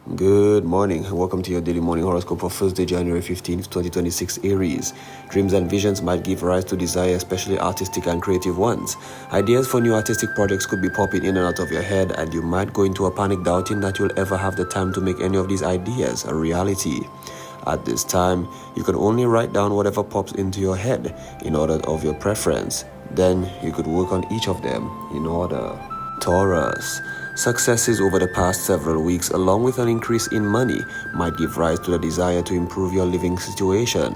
Good morning. Welcome to your daily morning horoscope for Thursday, January 15th, 2026, Aries. Dreams and visions might give rise to desire, especially artistic and creative ones. Ideas for new artistic projects could be popping in and out of your head, and you might go into a panic doubting that you'll ever have the time to make any of these ideas a reality. At this time, you can only write down whatever pops into your head in order of your preference. Then you could work on each of them in order. Taurus. Successes over the past several weeks, along with an increase in money, might give rise to the desire to improve your living situation.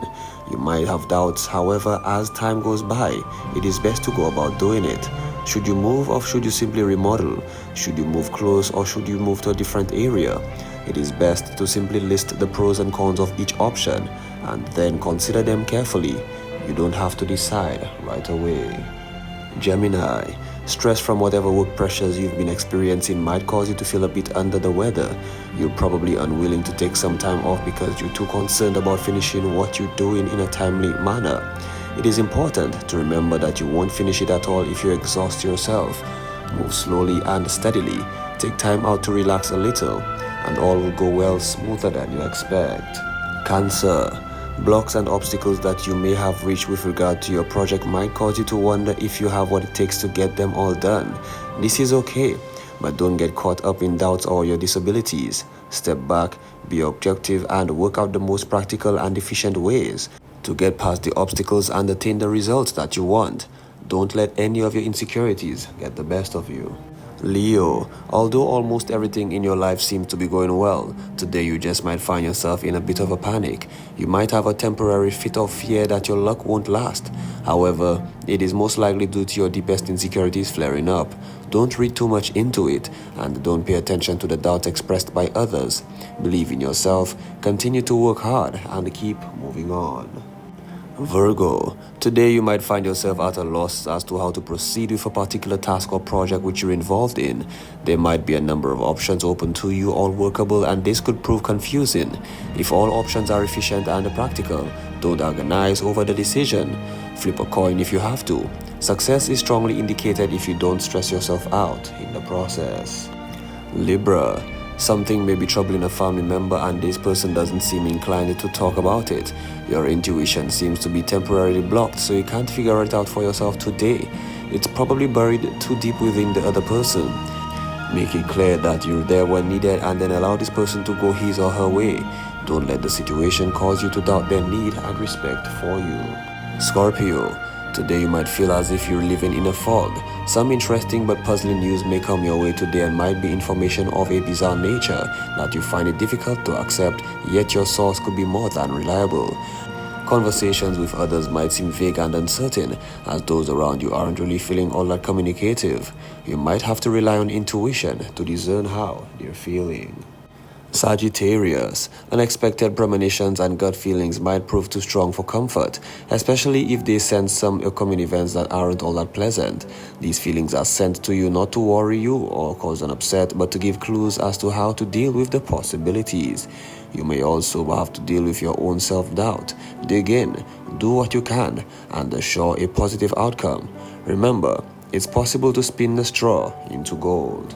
You might have doubts, however, as time goes by, it is best to go about doing it. Should you move or should you simply remodel? Should you move close or should you move to a different area? It is best to simply list the pros and cons of each option and then consider them carefully. You don't have to decide right away. Gemini. Stress from whatever work pressures you've been experiencing might cause you to feel a bit under the weather. You're probably unwilling to take some time off because you're too concerned about finishing what you're doing in a timely manner. It is important to remember that you won't finish it at all if you exhaust yourself. Move slowly and steadily. Take time out to relax a little, and all will go well smoother than you expect. Cancer. Blocks and obstacles that you may have reached with regard to your project might cause you to wonder if you have what it takes to get them all done. This is okay, but don't get caught up in doubts or your disabilities. Step back, be objective, and work out the most practical and efficient ways to get past the obstacles and attain the results that you want. Don't let any of your insecurities get the best of you. Leo, although almost everything in your life seems to be going well, today you just might find yourself in a bit of a panic. You might have a temporary fit of fear that your luck won't last. However, it is most likely due to your deepest insecurities flaring up. Don't read too much into it, and don't pay attention to the doubts expressed by others. Believe in yourself, continue to work hard, and keep moving on. Virgo, today you might find yourself at a loss as to how to proceed with a particular task or project which you're involved in. There might be a number of options open to you, all workable, and this could prove confusing. If all options are efficient and practical, don't agonize over the decision. Flip a coin if you have to. Success is strongly indicated if you don't stress yourself out in the process. Libra. Something may be troubling a family member and this person doesn't seem inclined to talk about it. Your intuition seems to be temporarily blocked, so you can't figure it out for yourself today. It's probably buried too deep within the other person. Make it clear that you're there when needed and then allow this person to go his or her way. Don't let the situation cause you to doubt their need and respect for you. Scorpio. Today you might feel as if you're living in a fog. Some interesting but puzzling news may come your way today and might be information of a bizarre nature that you find it difficult to accept, yet your source could be more than reliable. Conversations with others might seem vague and uncertain, as those around you aren't really feeling all that communicative. You might have to rely on intuition to discern how they're feeling. Sagittarius. Unexpected premonitions and gut feelings might prove too strong for comfort, especially if they sense some upcoming events that aren't all that pleasant. These feelings are sent to you not to worry you or cause an upset, but to give clues as to how to deal with the possibilities. You may also have to deal with your own self-doubt. Dig in, do what you can, and assure a positive outcome. Remember, it's possible to spin the straw into gold.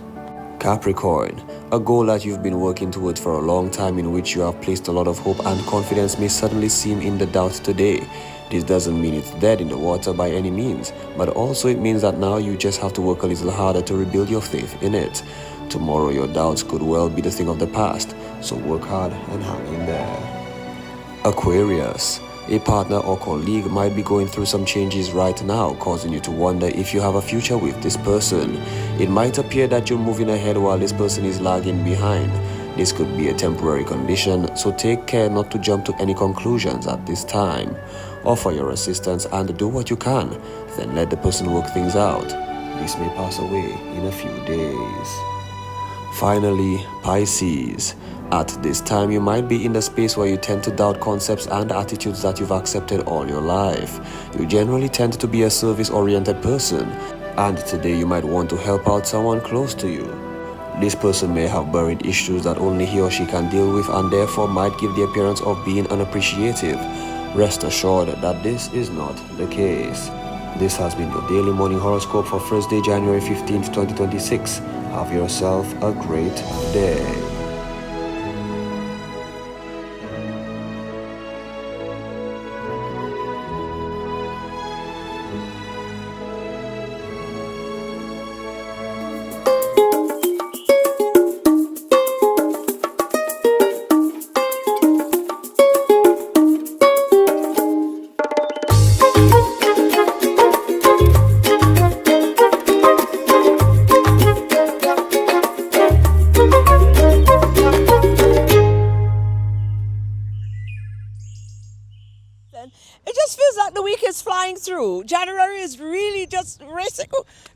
Capricorn, a goal that you've been working towards for a long time in which you have placed a lot of hope and confidence may suddenly seem in the doubt today. This doesn't mean it's dead in the water by any means, but also it means that now you just have to work a little harder to rebuild your faith in it. Tomorrow your doubts could well be the thing of the past, so work hard and hang in there. Aquarius. A partner or colleague might be going through some changes right now, causing you to wonder if you have a future with this person. It might appear that you're moving ahead while this person is lagging behind. This could be a temporary condition, so take care not to jump to any conclusions at this time. Offer your assistance and do what you can, then let the person work things out. This may pass away in a few days. Finally, Pisces. At this time, you might be in the space where you tend to doubt concepts and attitudes that you've accepted all your life. You generally tend to be a service-oriented person, and today you might want to help out someone close to you. This person may have buried issues that only he or she can deal with and therefore might give the appearance of being unappreciative. Rest assured that this is not the case. This has been your daily morning horoscope for Thursday, January 15th, 2026. Have yourself a great day. flying through. January is really just racing.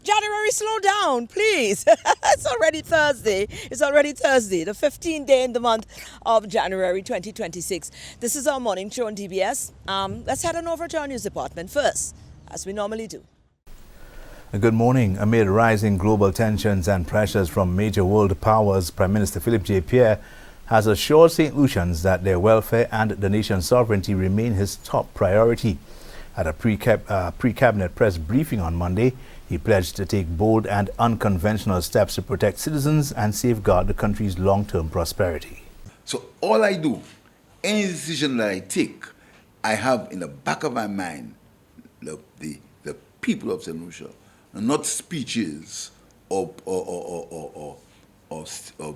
January, slow down, please. It's already Thursday. The 15th day in the month of January 2026. This is our morning show on DBS. Let's head on over to our news department first, as we normally do. Good morning. Amid rising global tensions and pressures from major world powers, Prime Minister Philip J. Pierre has assured St. Lucians that their welfare and the nation's sovereignty remain his top priority. At a pre-cabinet press briefing on Monday, he pledged to take bold and unconventional steps to protect citizens and safeguard the country's long-term prosperity. So all I do, any decision that I take, I have in the back of my mind the people of St. Lucia, not speeches or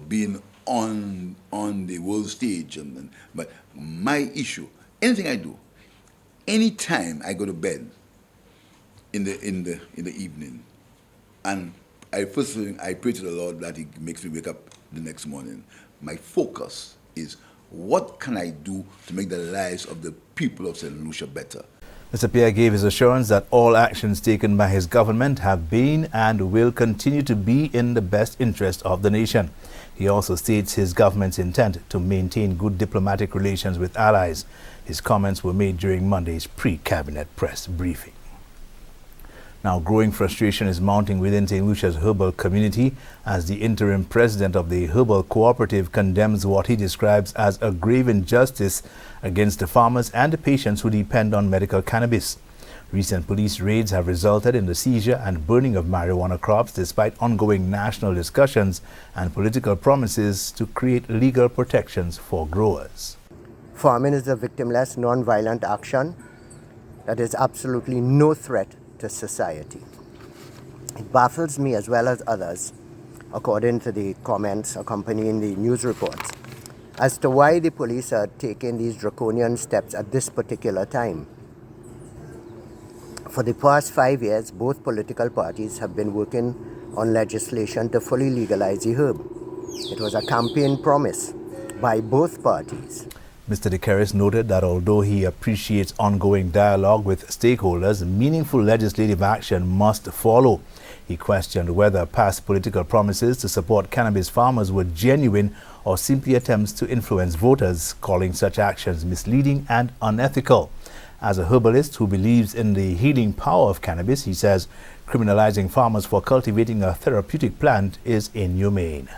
being on the world stage, but my issue. Anything I do, any time I go to bed in the evening, and first thing I pray to the Lord that He makes me wake up the next morning. My focus is what can I do to make the lives of the people of St. Lucia better. Mr. Pierre gave his assurance that all actions taken by his government have been and will continue to be in the best interest of the nation. He also states his government's intent to maintain good diplomatic relations with allies. His comments were made during Monday's pre-cabinet press briefing. Now, growing frustration is mounting within St. Lucia's herbal community as the interim president of the Herbal Cooperative condemns what he describes as a grave injustice against the farmers and the patients who depend on medical cannabis. Recent police raids have resulted in the seizure and burning of marijuana crops despite ongoing national discussions and political promises to create legal protections for growers. Farming is a victimless, non-violent action that is absolutely no threat to society. It baffles me as well as others, according to the comments accompanying the news reports, as to why the police are taking these draconian steps at this particular time. For the past 5 years, both political parties have been working on legislation to fully legalize the herb. It was a campaign promise by both parties. Mr. De Keris noted that although he appreciates ongoing dialogue with stakeholders, meaningful legislative action must follow. He questioned whether past political promises to support cannabis farmers were genuine or simply attempts to influence voters, calling such actions misleading and unethical. As a herbalist who believes in the healing power of cannabis, he says criminalizing farmers for cultivating a therapeutic plant is inhumane.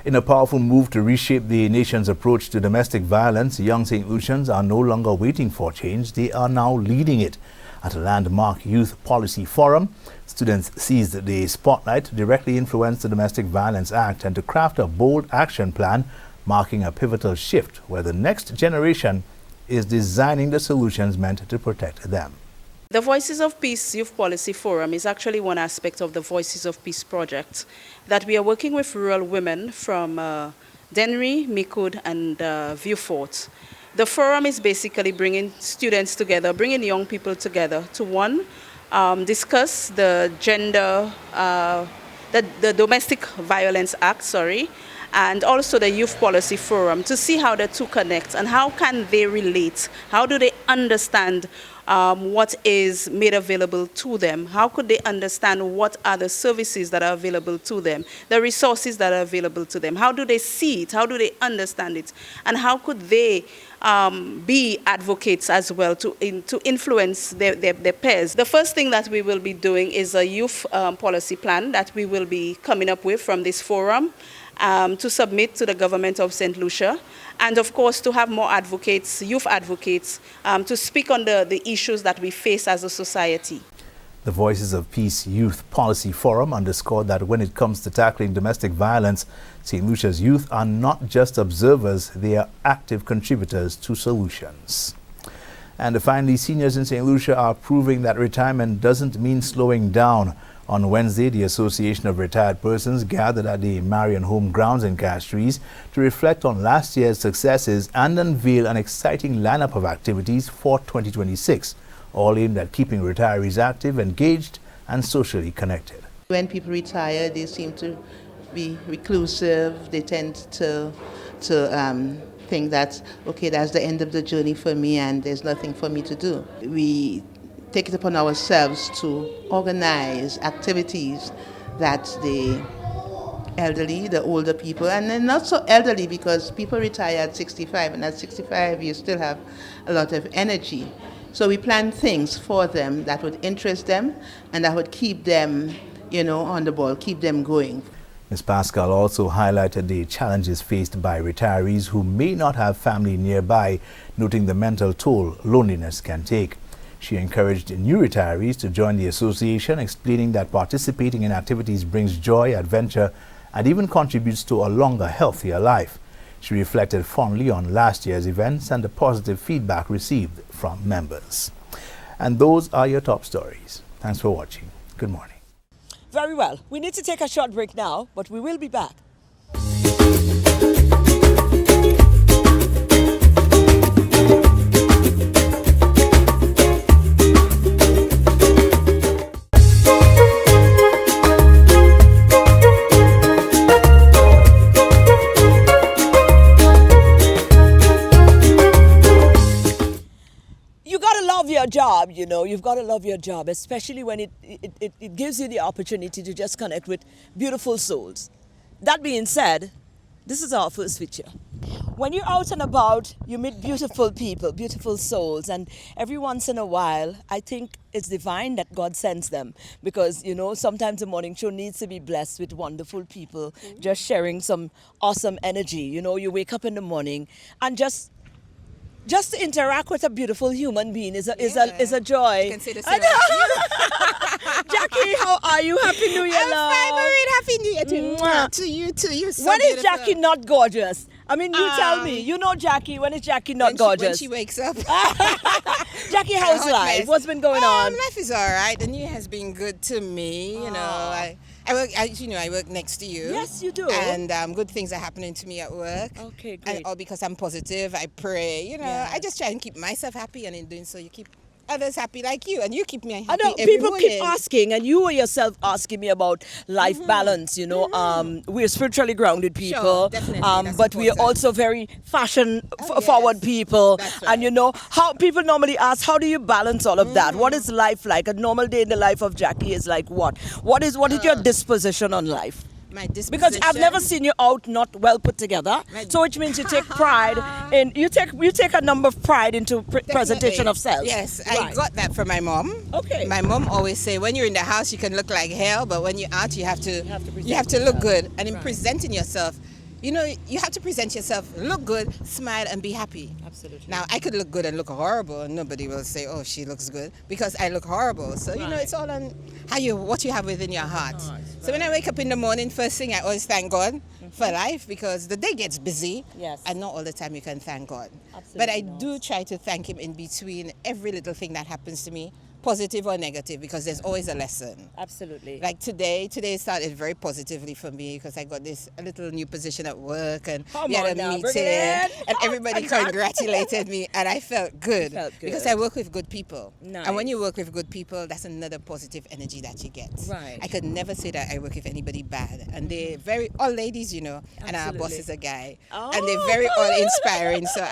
In a powerful move to reshape the nation's approach to domestic violence, young St. Lucians are no longer waiting for change, they are now leading it. At a landmark youth policy forum, students seized the spotlight to directly influence the Domestic Violence Act and to craft a bold action plan, marking a pivotal shift where the next generation is designing the solutions meant to protect them. The Voices of Peace Youth Policy Forum is actually one aspect of the Voices of Peace project that we are working with rural women from Dennery, Micoud and Vieux Fort. The forum is basically bringing students together, bringing young people together to discuss the the Domestic Violence Act, and also the Youth Policy Forum to see how the two connect and how can they relate, how do they understand what is made available to them, how could they understand what are the services that are available to them, the resources that are available to them, how do they see it, how do they understand it, and how could they be advocates as well to influence their peers. The first thing that we will be doing is a youth policy plan that we will be coming up with from this forum to submit to the government of St. Lucia, and of course to have more advocates, youth advocates, to speak on the issues that we face as a society. The Voices of Peace Youth Policy Forum underscored that when it comes to tackling domestic violence, St. Lucia's youth are not just observers, they are active contributors to solutions. And finally, seniors in St. Lucia are proving that retirement doesn't mean slowing down. On Wednesday, the Association of Retired Persons gathered at the Marion Home grounds in Castries to reflect on last year's successes and unveil an exciting lineup of activities for 2026, all aimed at keeping retirees active, engaged, and socially connected. When people retire, they seem to be reclusive. They tend to think that, okay, that's the end of the journey for me and there's nothing for me to do. We take it upon ourselves to organize activities that the elderly, the older people, and then not so elderly because people retire at 65, and at 65 you still have a lot of energy. So we plan things for them that would interest them and that would keep them, on the ball, keep them going. Ms. Pascal also highlighted the challenges faced by retirees who may not have family nearby, noting the mental toll loneliness can take. She encouraged new retirees to join the association, explaining that participating in activities brings joy, adventure, and even contributes to a longer, healthier life. She reflected fondly on last year's events and the positive feedback received from members. And those are your top stories. Thanks for watching. Good morning. Very well. We need to take a short break now, but we will be back. Your job, you've got to love your job, especially when it gives you the opportunity to just connect with beautiful souls. That being said, this is our first feature. When you're out and about, you meet beautiful people, beautiful souls, and every once in a while, I think it's divine that God sends them because, sometimes the morning show needs to be blessed with wonderful people, just sharing some awesome energy. You wake up in the morning and just to interact with a beautiful human being is a joy. You can say the same. Jackie, how are you? Happy New Year, I'm love. fine, Maureen. Happy New Year to you too. You're so when beautiful. is Jackie not gorgeous? I mean, you tell me. You know Jackie. When is Jackie not gorgeous? When she wakes up. Jackie, how's life? What's been going on? Life is all right. The new year has been good to me. I work next to you. Yes, you do. And good things are happening to me at work. Okay, great. And all because I'm positive. I pray. Yes. I just try and keep myself happy, and in doing so, you keep others happy like you, and you keep me happy. I know every people keep morning. asking, and you were yourself asking me about life balance. We're spiritually grounded people, Sure, definitely. That's but we are important. also very fashion forward people. That's right. And how people normally ask, how do you balance all of that? What is life like? A normal day in the life of Jackie is like what? What is your disposition on life? My disposition. Because I've never seen you out not well put together. So which means you take pride in you take a number of pride into presentation of self. Yes, Right. I got that from my mom. Okay. My mom always say, when you're in the house, you can look like hell, but when you're out, you have to present look yourself. good. And in Right. presenting yourself, you have to present yourself, look good, smile, and be happy. Absolutely. Now, I could look good and look horrible, and nobody will say, oh, she looks good, because I look horrible. So, Right. it's all on what you have within your heart. So when I wake up in the morning, first thing, I always thank God for life, because the day gets busy. Yes. And not all the time you can thank God. Absolutely But I not. do try to thank Him in between every little thing that happens to me, positive or negative, because there's always a lesson. Absolutely. Like today started very positively for me because I got a little new position at work, and Come we had on a now, meeting, bring it in. and everybody congratulated me, and I felt good, Felt good. because I work with good people. Nice. And when you work with good people, that's another positive energy that you get. Right. I could never say that I work with anybody bad, and they're all ladies, and our Absolutely. boss is a guy, Oh. and they're very all inspiring. So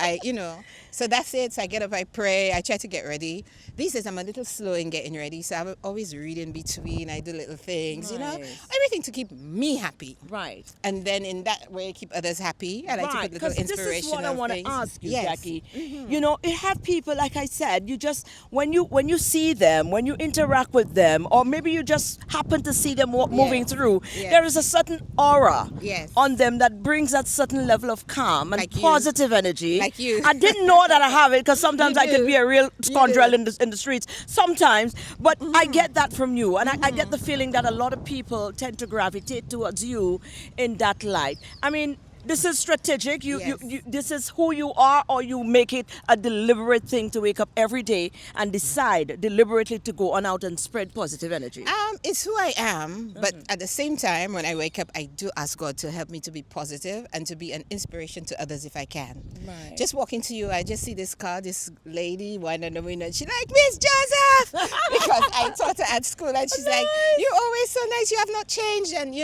so that's it. So I get up, I pray, I try to get ready. These days I'm a little slow in getting ready, so I always read in between. I do little things, Nice. everything to keep me happy. Right. And then in that way, keep others happy. I like to put little Because inspirational this is what I want to things. ask you, Yes. Jackie. It have people, like I said, you just when you see them, when you interact with them, or maybe you just happen to see them moving through, Yes. there is a certain aura Yes. on them that brings that certain level of calm and Like you. positive energy. Like you. I didn't know that I have it because sometimes You I could do. be a real scoundrel do. in the streets. Sometimes, but I get that from you, and I get the feeling that a lot of people tend to gravitate towards you in that light. I mean, this is strategic. Yes. This is who you are, or you make it a deliberate thing to wake up every day and decide deliberately to go on out and spread positive energy. It's who I am, but at the same time, when I wake up, I do ask God to help me to be positive and to be an inspiration to others if I can. Right. Just walking to you, I just see this car, this lady, one on the window, and she's like, Miss Joseph! Because I taught her at school, and she's like, you're always so nice, you have not changed. And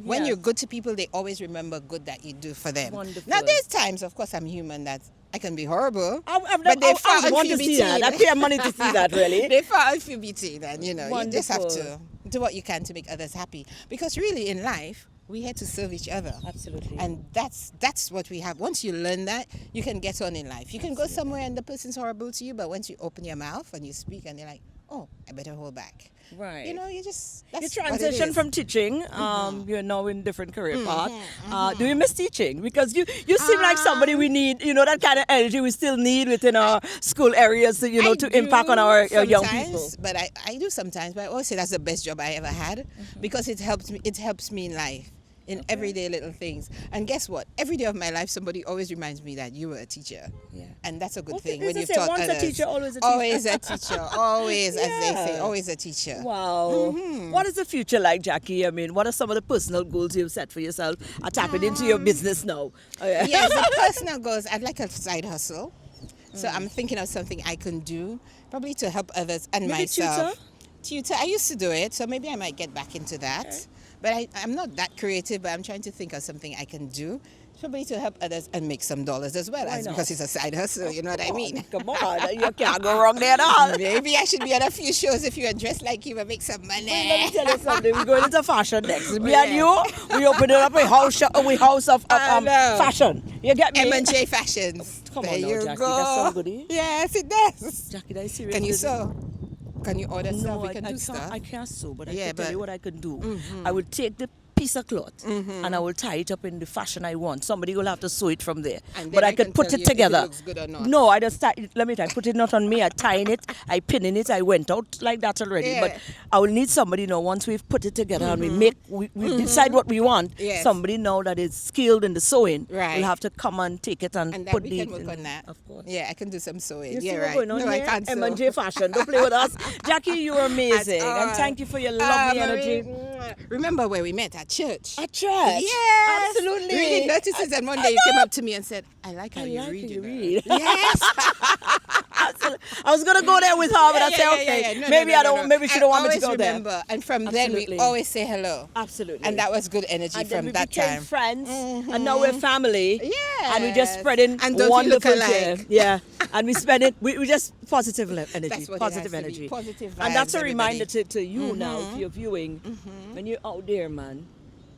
when Yes. you're good to people, they always remember good that you do. do for them. Wonderful. Now, there's times, of course, I'm human, that I can be horrible. I far want to and few see that. I between. pay money to see that, really. They far and few between, and you just have to Wonderful. do what you can to make others happy. Because really, in life, we had to serve each other. Absolutely. And that's what we have. Once you learn that, you can get on in life. You can go somewhere and the person's horrible to you, but once you open your mouth and you speak and they're like, oh, I better hold back. Right. You just, that's You what it transition is. from teaching. You're now in different career path. Do you miss teaching? Because you seem like somebody we need. That kind of energy we still need within our school areas. To, I to impact on our young sometimes, people. But I do sometimes. But I always say that's the best job I ever had because it helps me. It helps me in life. In everyday little things. And guess what? Every day of my life, somebody always reminds me that you were a teacher. Yeah. And that's a good Well, thing they when you've say taught once a others. teacher, always a teacher. Always a teacher. Always, as they say, Yeah. always a teacher. Wow. What is the future like, Jackie? I mean, what are some of the personal goals you've set for yourself? Tapping into your business now. Yes, the personal goals. I'd like a side hustle. So I'm thinking of something I can do, probably to help others and Maybe myself. Tutor. I used to do it, so maybe I might get back into that. Okay. But I'm not that creative, but I'm trying to think of something I can do, probably to help others and make some dollars as well, Why not? because it's a side hustle, you know what I mean? Come on, you can't go wrong there at all. Maybe I should be on a few shows if you are dressed like you and make some money. Well, let me tell you something. We're going into fashion next. Me Yeah. and you, we opening up a house of I know. fashion. You get me? M&J Fashions. Come on there now, you Jackie, go. that's some goodie. Yes, it does. Jackie, that is serious. Can you business. sew? Can you order stuff? We can do can't, stuff. I can't sew, but I Yeah, can tell but- you what I can do. I will take the piece of cloth and I will tie it up in the fashion I want. Somebody will have to sew it from there. And But then I I could can put tell it you if it together. looks good or not. No, I just tie it. Let me tell you, put it not on me. I tying it, I pinning it, I went out like that already. Yeah. But I will need somebody now once we've put it together and we decide what we want. Yes. Somebody now that is skilled in the sewing Right. will have to come and take it and And that put we the can work on that. Of course. Yeah, I can do some sewing. You see yeah, what's right. going on No, I here? can't sew. M&J Fashion. Don't play with us. Jackie, you are amazing. That's all And right. thank you for your lovely energy. Marie, remember where we met at church? At church? Yes. Absolutely. Reading notices, and one day you came up to me and said, I like how I you like read. how you know." read. Yes. I was gonna go there with her, but I said, okay, No, maybe no, I don't. no. Maybe she don't want me to always go remember, there. and from Absolutely. then we always say hello. Absolutely. And that was good energy And then from we that became time. friends, and now we're family. Yes. And we just spreading And don't we look wonderful alike? care. Yeah. And we spend it. We just positive energy. That's what it Positive has to be. energy. Positive And that's vibes, a reminder everybody. to you now, if you're viewing, when you're out there, man.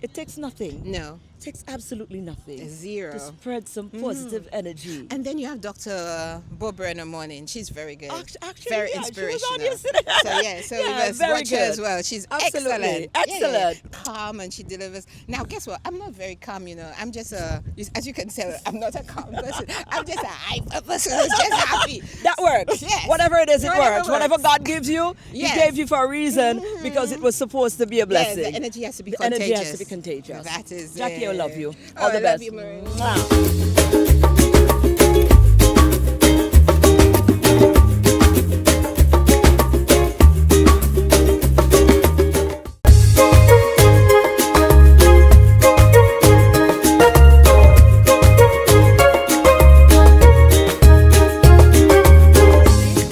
It takes nothing. No. It takes absolutely nothing. Zero. To spread some positive energy. And then you have Dr. Barbara in the morning. She's very good. Actually, very yeah, she was inspirational. on yesterday. So Yeah, we must very watch her good. as well. She's Absolutely. excellent. Excellent. Calm, and she delivers. Now, guess what? I'm not very calm, I'm just as you can tell, I'm not a calm person. I'm just a hyper person who's just happy. That works. Yes. Whatever it is, it Whatever works. Whatever works. God gives you, Yes. He gave you for a reason because it was supposed to be a blessing. Yeah, the energy has to be The contagious. energy has to be contagious. That is Jackie, I it. love you. Oh, All the I best. love you, Marie. Mwah.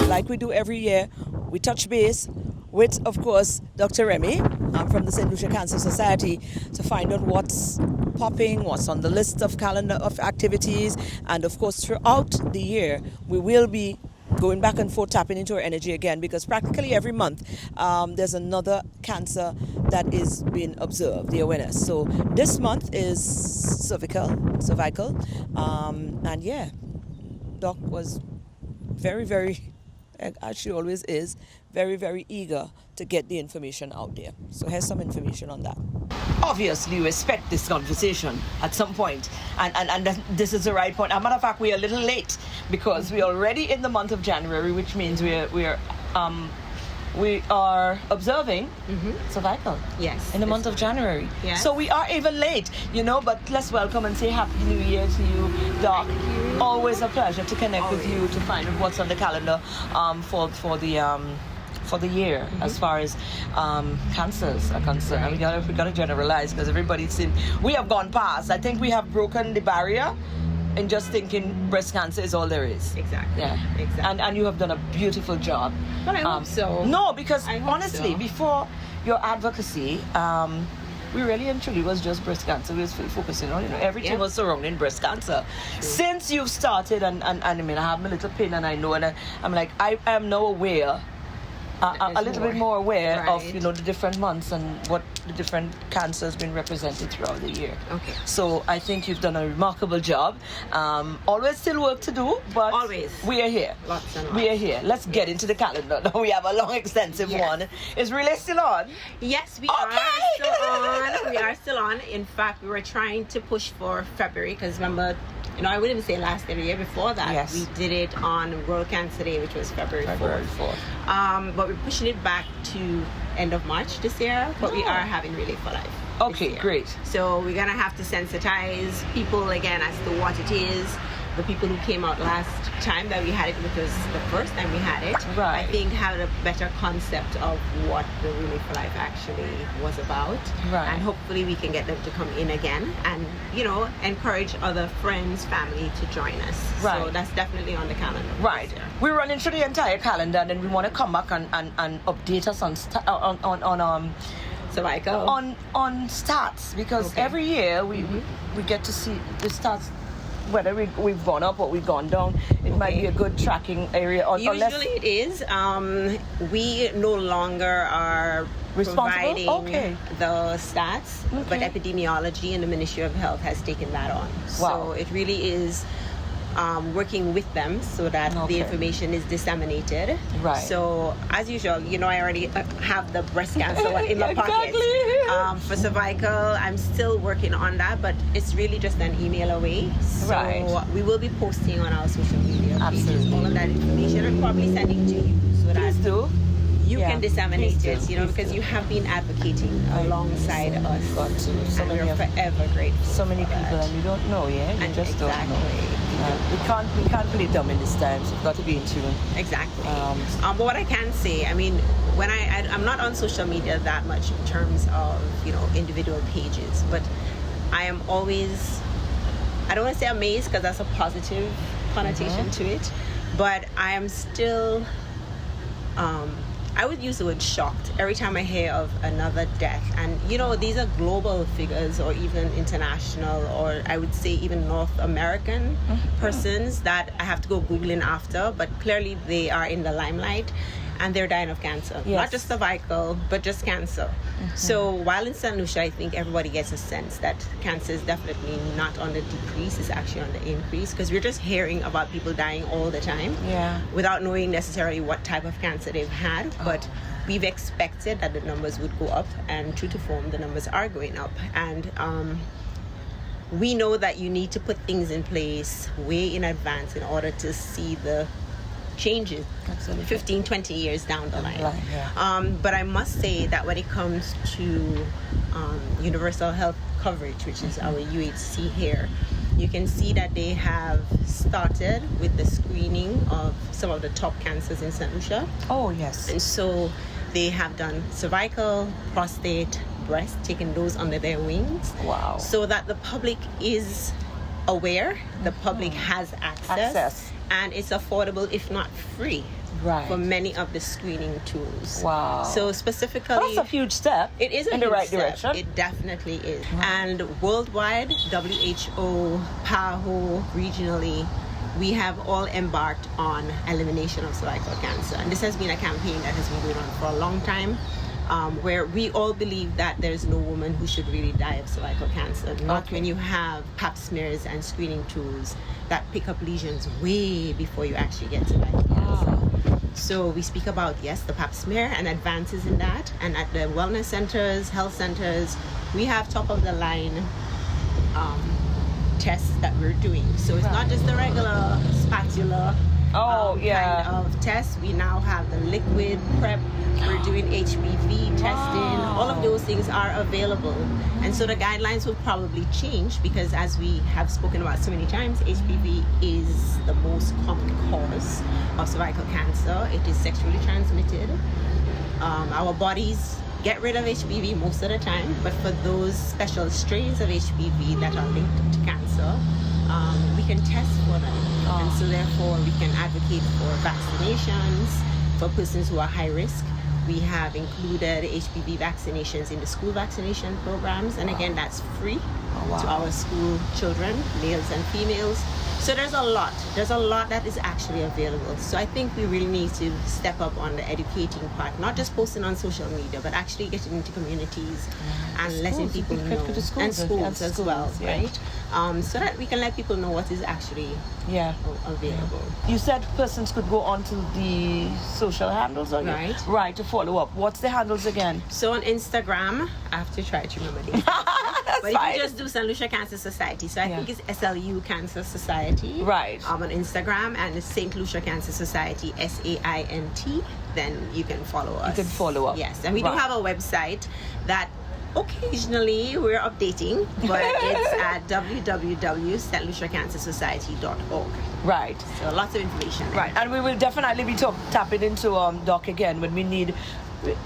Like we do every year, we touch base with, of course, Dr. Remy from the St. Lucia Cancer Society to find out what's popping, what's on the list of calendar of activities. And of course, throughout the year, we will be going back and forth, tapping into our energy again, because practically every month there's another cancer that is being observed, the awareness. So this month is cervical, and yeah, Doc was very, very, as she always is, very, very eager to get the information out there. So here's some information on that. Obviously, we expect this conversation at some point, and this is the right point. As a matter of fact, we're a little late because we're already in the month of January, which means we are observing cervical Yes. in the month of January. Yes. So we are even late, but let's welcome and say Happy New Year to you, Doc. Always a pleasure to connect with you to find out what's on the calendar for the year as far as cancers are concerned. And we gotta generalize because everybody seems we have gone past. I think we have broken the barrier in just thinking breast cancer is all there is. Exactly. Yeah. Exactly. And you have done a beautiful job. But I hope so. No, because I hope honestly, so. before your advocacy, we really and truly was just breast cancer. We was focusing on, everything was surrounding breast cancer. Since you've started, and I mean, I have my little pin, and I know, and I'm like, I am now aware, a little bit more aware of, the different months and what the different cancers been represented throughout the year. Okay. So I think you've done a remarkable job. Always still work to do, but always we are here. Lots and lots. We are here. Let's get into the calendar. Now we have a long, extensive one. Is Relay still on? Yes, we are still on. We are still on. In fact, we were trying to push for February because remember, I wouldn't even say last year, the year before that, we did it on World Cancer Day, which was February 4th. But we're pushing it back to end of March this year, but we are having Relay for Life. Okay, great. So we're going to have to sensitize people again as to what it is. The people who came out last time that we had it, which was the first time we had it, I think had a better concept of what the Relay for Life actually was about. And hopefully we can get them to come in again and, encourage other friends, family to join us. So that's definitely on the calendar. We're running through the entire calendar, and then we want to come back and update us on cervical. On stats, because every year we get to see the stats. Whether we've gone up or we've gone down, it might be a good tracking area. Usually it is. We no longer are providing the stats, but epidemiology and the Ministry of Health has taken that on. So it really is working with them so that the information is disseminated. So as usual, I already have the breast cancer one in my pocket. For cervical, I'm still working on that, but it's really just an email away. So we will be posting on our social media pages all of that information and probably sending to you so that you can disseminate it, because you have been advocating alongside us. And we're forever grateful. So many people, and you don't know, you just don't know. We can't play dumb in this time, so we've got to be in tune. Exactly. But what I can say, when I'm not on social media that much in terms of, individual pages, but I am always, I don't want to say amazed because that's a positive connotation to it, but I am still, I would use the word shocked every time I hear of another death. And, these are global figures or even international, or I would say even North American persons that I have to go Googling after, but clearly they are in the limelight and they're dying of cancer. Not just cervical, but just cancer. So while in St. Lucia, I think everybody gets a sense that cancer is definitely not on the decrease, it's actually on the increase, because we're just hearing about people dying all the time without knowing necessarily what type of cancer they've had. But we've expected that the numbers would go up, and true to form, the numbers are going up. And we know that you need to put things in place way in advance in order to see the changes 15, 20 years down the line. But I must say that when it comes to universal health coverage, which is our UHC here, you can see that they have started with the screening of some of the top cancers in St. Lucia. And so they have done cervical, prostate, breast, taking those under their wings. So that the public is aware, the public has access. And it's affordable, if not free, for many of the screening tools. So specifically, that's a huge step. It is in the right direction. It definitely is. And worldwide, WHO, PAHO, regionally, we have all embarked on elimination of cervical cancer. And this has been a campaign that has been going on for a long time. Where we all believe that there's no woman who should really die of cervical cancer. Not when you have pap smears and screening tools that pick up lesions way before you actually get to cervical cancer. So we speak about, the pap smear and advances in that. And at the wellness centers, health centers, we have top of the line tests that we're doing. So it's not just the regular spatula kind of test. We now have the liquid prep. We're doing HPV testing. All of those things are available. And so the guidelines will probably change because, as we have spoken about so many times, HPV is the most common cause of cervical cancer. It is sexually transmitted. Our bodies get rid of HPV most of the time, but for those special strains of HPV that are linked to cancer, we can test for them. And so therefore we can advocate for vaccinations for persons who are high risk, We have included HPV vaccinations in the school vaccination programs, and again, that's free to our school children, males and females. So there's a lot that is actually available. So I think we really need to step up on the educating part, not just posting on social media, but actually getting into communities and letting people know, and schools as well, right? So that we can let people know what is actually available. You said persons could go onto the social handles, or right, to follow up. What's the handles again? So on Instagram, I have to try to remember these. But if you just do St. Lucia Cancer Society, so I think it's SLU Cancer Society, right? On Instagram, and it's St. Lucia Cancer Society, SAINT. Then you can follow us. You can follow up. Yes, and we do have a website that occasionally we're updating, but it's at www.stluciacancersociety.org. Right. So lots of information there. Right, and we will definitely be tapping into Doc again when we need.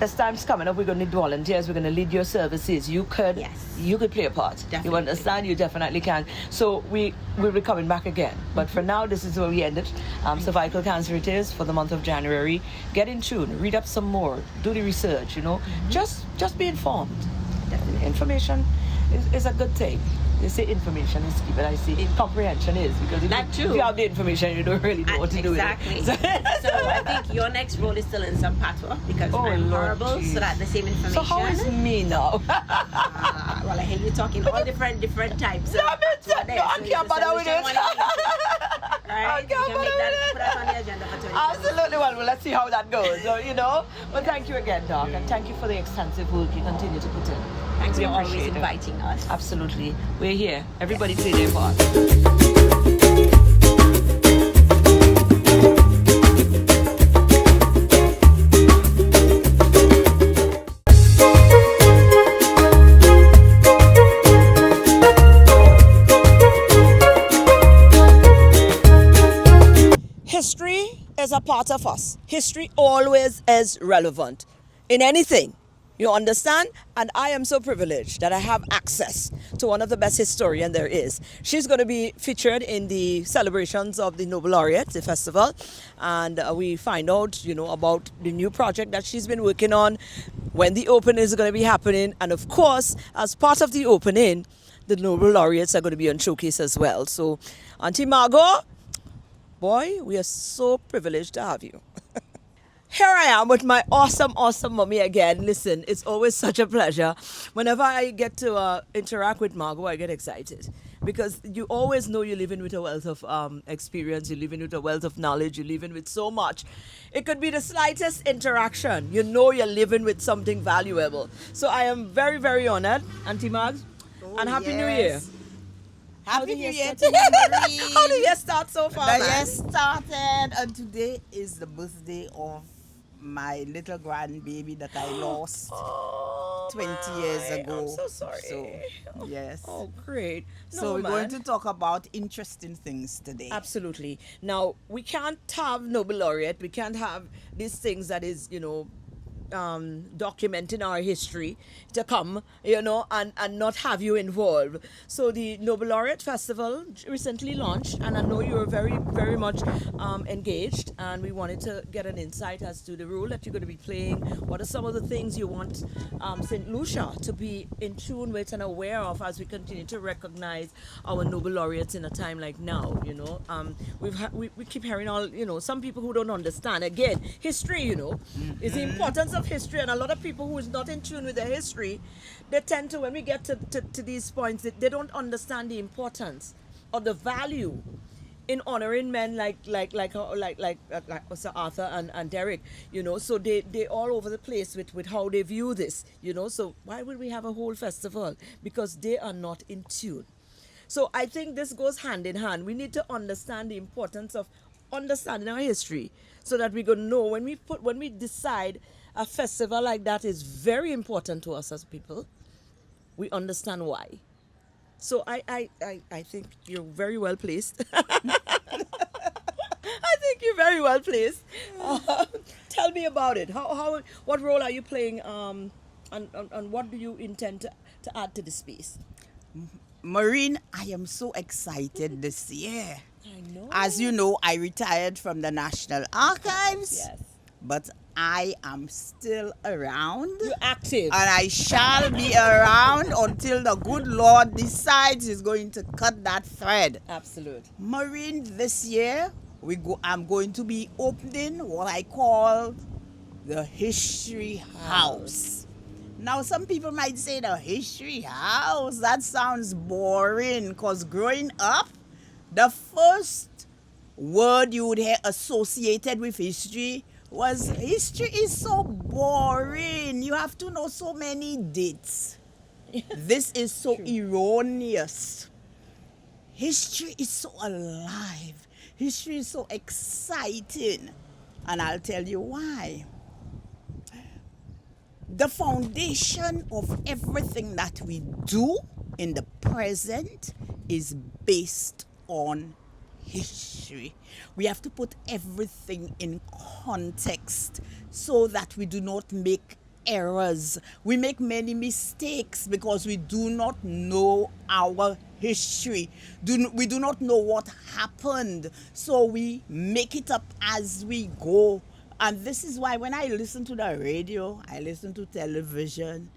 As time's coming up, we're going to need volunteers. We're going to lead your services. You could play a part. Definitely. You understand? You definitely can. So we will be coming back again. But for now, this is where we ended. Cervical cancer it is for the month of January. Get in tune. Read up some more. Do the research. Just be informed. Definitely. Information is a good thing. They say information is key, but I see comprehension is, because if you have the information, you don't really know what to do with it. Exactly. So I think your next role is still in some patois, because I'm horrible, so that the same information. So how is me now? Well, I hear you talking all different types. I can't bother with it. Right? You can make that, put that on the agenda for 2020. Absolutely. Well, let's see how that goes. So, But thank you again, Doc, and thank you for the extensive work you continue to put in. Thanks We for always appreciate it. inviting us. Absolutely. We're here. Everybody play their part. History is a part of us. History always is relevant in anything. You understand? And I am so privileged that I have access to one of the best historians there is. She's going to be featured in the celebrations of the Nobel Laureate, the festival. And we find out, about the new project that she's been working on, when the opening is going to be happening. And of course, as part of the opening, the Nobel Laureates are going to be on showcase as well. So, Auntie Margot, boy, we are so privileged to have you. Here I am with my awesome mommy again. Listen, it's always such a pleasure. Whenever I get to interact with Margot, I get excited. Because you always know you're living with a wealth of experience, you're living with a wealth of knowledge, you're living with so much. It could be the slightest interaction. You know you're living with something valuable. So I am very, very honored, Auntie Margs, and Happy New Year. Happy New Year to you, Marie. How did the year start so far? The year started, and today is the birthday of my little grandbaby that I lost 20 years ago. I'm so sorry. So, yes. Oh, great. So we're going to talk about interesting things today. Absolutely. Now, we can't have Nobel Laureate. We can't have these things that is, documenting our history to come, and not have you involved. So the Nobel Laureate Festival recently launched, and I know you're very, very much engaged, and we wanted to get an insight as to the role that you're going to be playing. What are some of the things you want St. Lucia to be in tune with and aware of as we continue to recognize our Nobel Laureates in a time like now, we keep hearing all, some people who don't understand, again, history, is the importance of history, and a lot of people who is not in tune with their history, they tend to, when we get to these points, they don't understand the importance or the value in honoring men like Sir Arthur and Derek, so they all over the place with how they view this, so why would we have a whole festival? Because they are not in tune. So I think this goes hand in hand. We need to understand the importance of understanding our history, so that we can know when we decide a festival like that is very important to us as people, we understand why. So I think you're very well placed. I think you're very well placed. Tell me about it. What role are you playing, and what do you intend to add to the space? Maureen, I am so excited this year. I know. As you know, I retired from the National Archives. Yes. But I am still around. You're active. And I shall be around until the good Lord decides he's going to cut that thread. Absolute. Maureen, this year I'm going to be opening what I call the History House. Now, some people might say the History House, that sounds boring, because growing up, the first word you would hear associated with history was history is so boring. You have to know so many dates. This is so erroneous. History is so alive. History is so exciting. And I'll tell you why. The foundation of everything that we do in the present is based on history. We have to put everything in context so that we do not make errors. We make many mistakes because we do not know our history. We do not know what happened. So we make it up as we go. And this is why when I listen to the radio, I listen to television,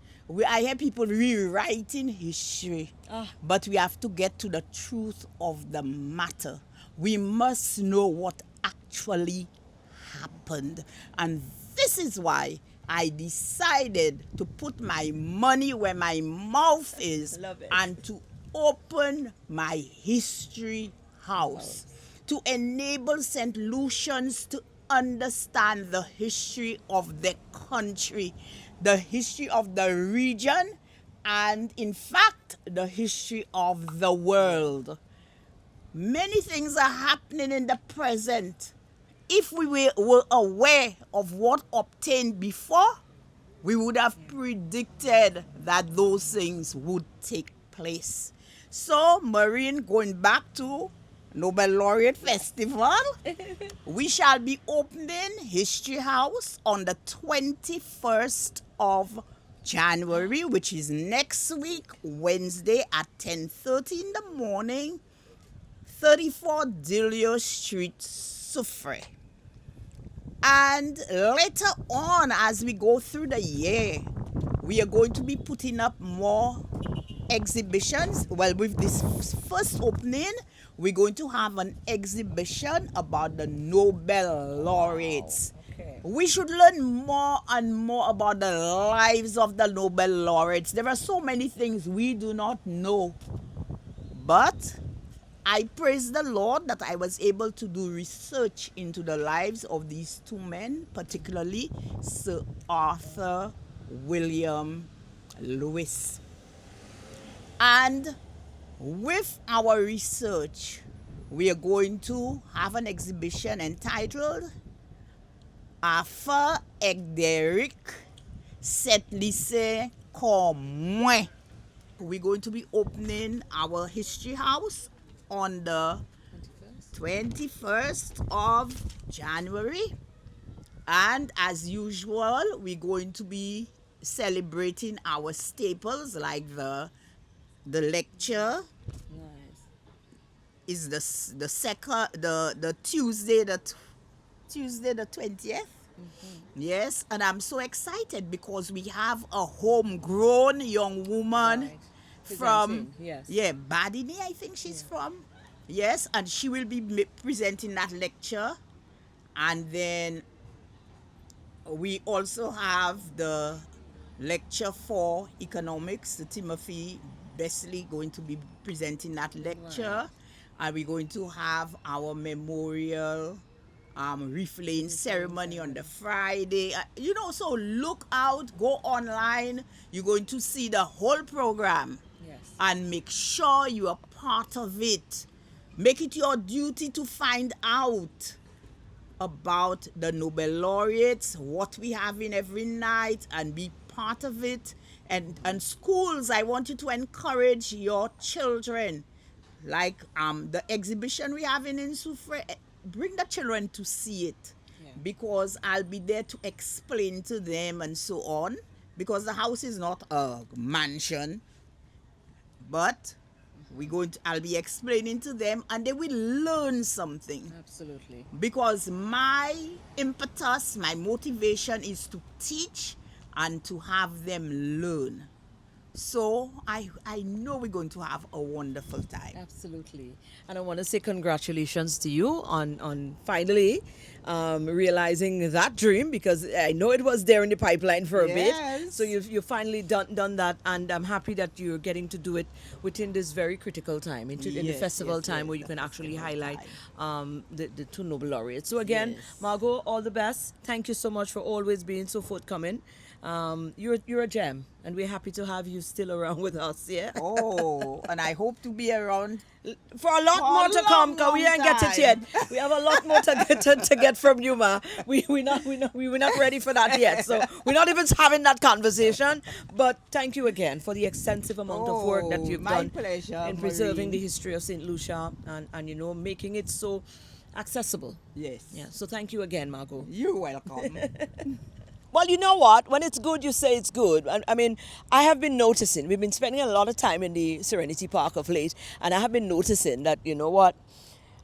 I hear people rewriting history. But we have to get to the truth of the matter. We must know what actually happened. And this is why I decided to put my money where my mouth is and to open my History House to enable St. Lucians to understand the history of the country, the history of the region, and in fact, the history of the world. Many things are happening in the present. If we were aware of what obtained before, we would have predicted that those things would take place. So, Maureen, going back to Nobel Laureate Festival, we shall be opening History House on the 21st of January, which is next week, Wednesday at 10:30 in the morning, 34 Dillier Street, Soufrière. And later on, as we go through the year, we are going to be putting up more exhibitions. Well, with this first opening, we're going to have an exhibition about the Nobel laureates. We should learn more and more about the lives of the Nobel laureates. There are so many things we do not know. But I praise the Lord that I was able to do research into the lives of these two men, particularly Sir Arthur William Lewis. And with our research, we are going to have an exhibition entitled Affaire Egderic Settlisse Commun. We're going to be opening our History House on the 21st of January. And as usual, we're going to be celebrating our staples like the lecture. Is the second the Tuesday the 20th. Yes, and I'm so excited because we have a homegrown young woman from Badini, I think she's from. Yes, and she will be presenting that lecture. And then we also have the lecture for economics, the Timothy Besley going to be presenting that lecture. And we're going to have our memorial wreath laying ceremony on the Friday. So look out, go online. You're going to see the whole program. And make sure you are part of it. Make it your duty to find out about the Nobel laureates, what we have in every night, and be part of it. And schools, I want you to encourage your children. Like the exhibition we have in Soufrière, bring the children to see it. Because I'll be there to explain to them and so on. Because the house is not a mansion, but I'll be explaining to them, and they will learn something. Absolutely. Because my impetus, my motivation is to teach and to have them learn. So I know we're going to have a wonderful time. Absolutely. And I want to say congratulations to you on finally realizing that dream, because I know it was there in the pipeline for a bit. So you've finally done that, and I'm happy that you're getting to do it within this very critical time, in the festival time where you can actually highlight the two Nobel laureates. So again, Margot, all the best. Thank you so much for always being so forthcoming. You're a gem, and we're happy to have you still around with us. Yeah. Oh, and I hope to be around for a lot more to come, because we ain't get it yet. We have a lot more to get from you, ma. We're not ready for that yet. So we're not even having that conversation. But thank you again for the extensive amount of work that you've done in preserving the history of St. Lucia and making it so accessible. Yes. Yeah. So thank you again, Margot. You're welcome. Well, you know what? When it's good, you say it's good. I mean, I have been noticing, we've been spending a lot of time in the Serenity Park of late, and I have been noticing that, you know what?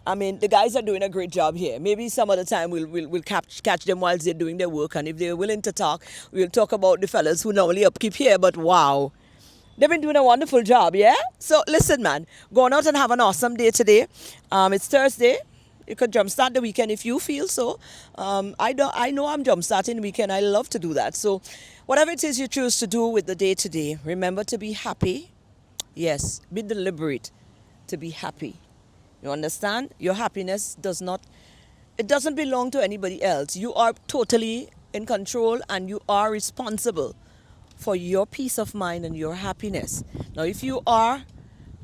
I mean, the guys are doing a great job here. Maybe some other time we'll catch them whilst they're doing their work, and if they're willing to talk, we'll talk about the fellas who normally upkeep here. But wow, they've been doing a wonderful job, yeah? So listen, man, go on out and have an awesome day today. It's Thursday. You could jumpstart the weekend if you feel so. I know I'm jumpstarting the weekend. I love to do that. So whatever it is you choose to do with the day today, remember to be happy. Yes, be deliberate to be happy. You understand? Your happiness doesn't belong to anybody else. You are totally in control, and you are responsible for your peace of mind and your happiness. Now, if you are,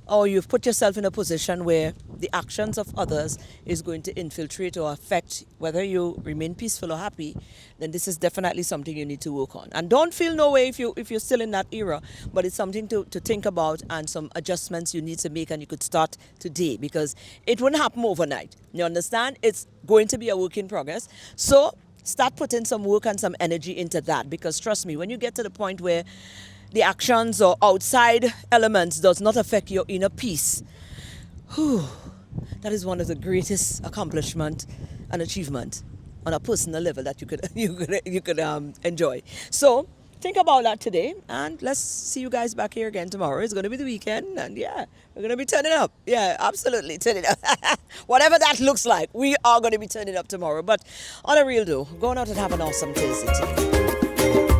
or you've put yourself in a position where the actions of others is going to infiltrate or affect whether you remain peaceful or happy, then this is definitely something you need to work on. And don't feel no way if you're still in that era, but it's something to think about, and some adjustments you need to make, and you could start today, because it wouldn't happen overnight. You understand? It's going to be a work in progress. So start putting some work and some energy into that, because trust me, when you get to the point where the actions or outside elements does not affect your inner peace, that is one of the greatest accomplishment and achievement on a personal level that you could enjoy. So think about that today, and let's see you guys back here again tomorrow. It's going to be the weekend, and yeah, we're going to be turning up. Yeah, absolutely, turning up. Whatever that looks like, we are going to be turning up tomorrow. But on a real though, going out and have an awesome Thursday today.